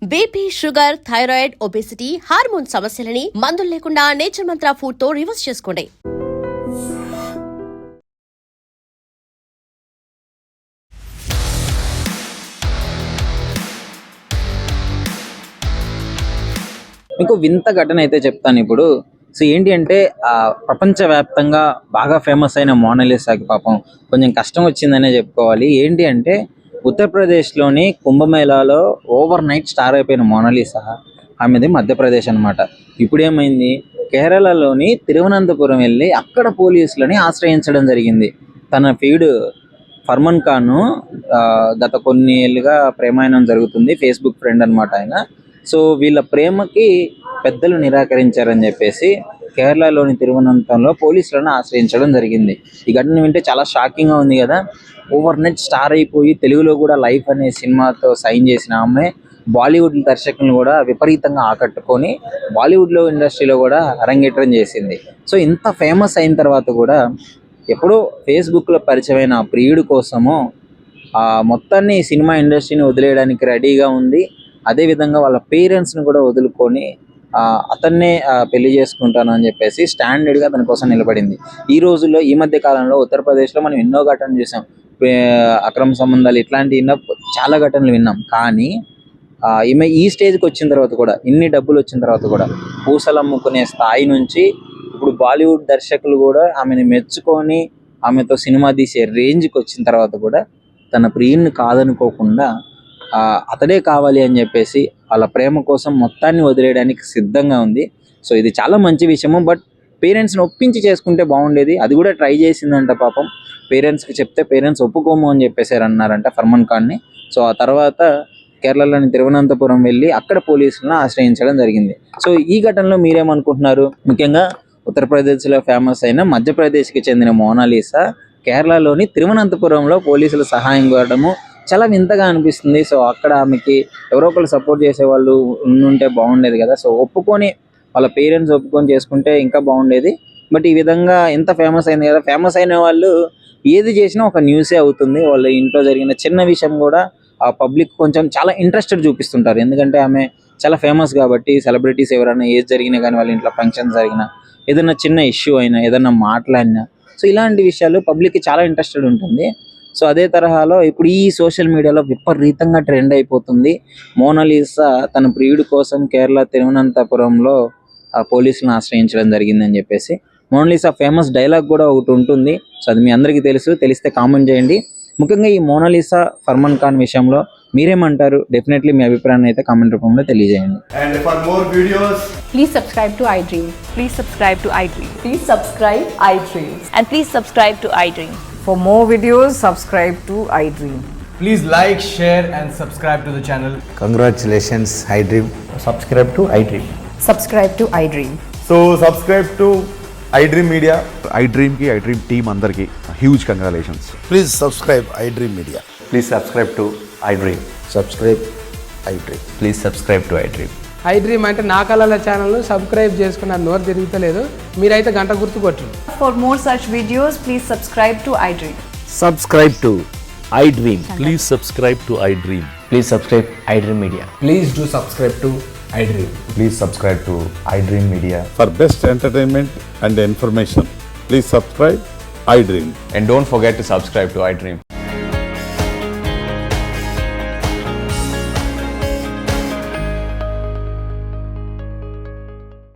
BP, sugar, thyroid, obesity, hormone సమస్యలని మందులు లేకుండా నేచర్ మంత్ర ఫుడ్ తో రివర్స్ చేసుకోండి. మీకు వింత ఘటన అయితే చెప్తాను ఇప్పుడు. సో ఏంటి అంటే ప్రపంచవ్యాప్తంగా బాగా ఫేమస్ అయిన మోనాలిసాకి పాపం కొంచెం కష్టం వచ్చిందనే చెప్పుకోవాలి. ఏంటి అంటే ఉత్తరప్రదేశ్లోని కుంభమేళాలో ఓవర్ నైట్ స్టార్ అయిపోయిన మోనాలిసా ఆమెది మధ్యప్రదేశ్ అనమాట. ఇప్పుడేమైంది, కేరళలోని తిరువనంతపురం వెళ్ళి అక్కడ పోలీసులని ఆశ్రయించడం జరిగింది. తన ఫీడ్ ఫర్మాన్ ఖాన్ గత కొన్ని ఏళ్ళుగా ప్రేమాయణం జరుగుతుంది, ఫేస్బుక్ ఫ్రెండ్ అనమాట ఆయన. సో వీళ్ళ ప్రేమకి పెద్దలు నిరాకరించారని చెప్పేసి కేరళలోని తిరువనంతపురంలో పోలీసులను ఆశ్రయించడం జరిగింది. ఈ ఘటన వింటే చాలా షాకింగ్గా ఉంది కదా. ఓవర్ నైట్ స్టార్ అయిపోయి తెలుగులో కూడా లైఫ్ అనే సినిమాతో సైన్ చేసిన ఆమె బాలీవుడ్ దర్శకులను కూడా విపరీతంగా ఆకట్టుకొని బాలీవుడ్లో ఇండస్ట్రీలో కూడా అరంగేట్రం చేసింది. సో ఇంత ఫేమస్ అయిన తర్వాత కూడా ఎప్పుడో ఫేస్బుక్లో పరిచయమైన ఆ ప్రియుడి కోసము మొత్తాన్ని సినిమా ఇండస్ట్రీని వదిలేయడానికి రెడీగా ఉంది. అదేవిధంగా వాళ్ళ పేరెంట్స్ని కూడా వదులుకొని అతన్నే పెళ్లి చేసుకుంటాను అని చెప్పేసి స్టాండర్డ్గా తన కోసం నిలబడింది. ఈ రోజుల్లో ఈ మధ్య కాలంలో ఉత్తరప్రదేశ్లో మనం ఎన్నో ఘటనలు చూసాం, అక్రమ సంబంధాలు ఇట్లాంటి చాలా ఘటనలు విన్నాం. కానీ ఈమె ఈ స్టేజ్కి వచ్చిన తర్వాత కూడా, ఇన్ని డబ్బులు వచ్చిన తర్వాత కూడా పూసలు అమ్ముకునే స్థాయి నుంచి ఇప్పుడు బాలీవుడ్ దర్శకులు కూడా ఆమెను మెచ్చుకొని ఆమెతో సినిమా తీసే రేంజ్కి వచ్చిన తర్వాత కూడా తన ప్రియుని కాదనుకోకుండా అతడే కావాలి అని చెప్పేసి వాళ్ళ ప్రేమ కోసం మొత్తాన్ని వదిలేయడానికి సిద్ధంగా ఉంది. సో ఇది చాలా మంచి విషయము. బట్ పేరెంట్స్ని ఒప్పించి చేసుకుంటే బాగుండేది. అది కూడా ట్రై చేసిందంట పాపం. పేరెంట్స్కి చెప్తే పేరెంట్స్ ఒప్పుకోము అని చెప్పేసారు అన్నారంట ఫర్మాన్ ఖాన్ని. సో ఆ తర్వాత కేరళలోని తిరువనంతపురం వెళ్ళి అక్కడ పోలీసులను ఆశ్రయించడం జరిగింది. సో ఈ ఘటనలో మీరేమనుకుంటున్నారు? ముఖ్యంగా ఉత్తరప్రదేశ్లో ఫేమస్ అయిన మధ్యప్రదేశ్కి చెందిన మోనాలిసా కేరళలోని తిరువనంతపురంలో పోలీసుల సహాయం కోరడము చాలా వింతగా అనిపిస్తుంది. సో అక్కడ ఆమెకి ఎవరో ఒకరు సపోర్ట్ చేసేవాళ్ళు ఉంటే బాగుండేది కదా. సో ఒప్పుకొని వాళ్ళ పేరెంట్స్ ఒప్పుకొని చేసుకుంటే ఇంకా బాగుండేది. బట్ ఈ విధంగా ఎంత ఫేమస్ అయింది కదా. ఫేమస్ అయిన వాళ్ళు ఏది చేసినా ఒక న్యూసే అవుతుంది. వాళ్ళ ఇంట్లో జరిగిన చిన్న విషయం కూడా ఆ పబ్లిక్ కొంచెం చాలా ఇంట్రెస్టెడ్ చూపిస్తుంటారు. ఎందుకంటే ఆమె చాలా ఫేమస్ కాబట్టి. సెలబ్రిటీస్ ఎవరైనా ఏది జరిగినా కానీ, వాళ్ళ ఇంట్లో ఫంక్షన్స్ జరిగినా, ఏదైనా చిన్న ఇష్యూ అయినా, ఏదైనా మాట్లాడినా, సో ఇలాంటి విషయాలు పబ్లిక్కి చాలా ఇంట్రెస్టెడ్ ఉంటుంది. సో అదే తరహాలో ఇప్పుడు ఈ సోషల్ మీడియాలో విపరీతంగా ట్రెండ్ అయిపోతుంది. మోనాలిసా తన ప్రియుడి కోసం కేరళ తిరువనంతపురంలో పోలీసులను ఆశ్రయించడం జరిగిందని చెప్పేసి. మోనాలిసా ఫేమస్ డైలాగ్ కూడా ఒకటి ఉంటుంది. సో అది మీ అందరికీ తెలిస్తే కామెంట్ చేయండి. ముఖ్యంగా ఈ మోనాలిసా ఫర్మాన్ ఖాన్ విషయంలో మీరేమంటారు? డెఫినెట్లీ మీ అభిప్రాయాన్ని అయితే కామెంట్ రూపంలో తెలియజేయండి. And for more videos, please subscribe to iDream. Please subscribe to iDream. Please subscribe iDream. And please subscribe to iDream. For more videos, subscribe to iDream. please like, share and subscribe to the channel. Congratulations, iDream. Subscribe to iDream. Subscribe to iDream. So subscribe to iDream Media. iDream ki iDream team andarki huge congratulations. Please subscribe iDream Media. Please subscribe to iDream. Subscribe iDream. Please subscribe to iDream. iDream అంటే నా కళల ఛానల్ను subscribe చేసుకున్న నోరు తిరుగుతలేదు, మీరైతే గంట గుర్తు కొట్టండి. For more such videos, please subscribe to iDream. Subscribe to iDream. Please subscribe to iDream. Please subscribe iDream Media. Please do subscribe to iDream. Please subscribe to iDream Media. For best entertainment and information, please subscribe iDream. And don't forget to subscribe to iDream.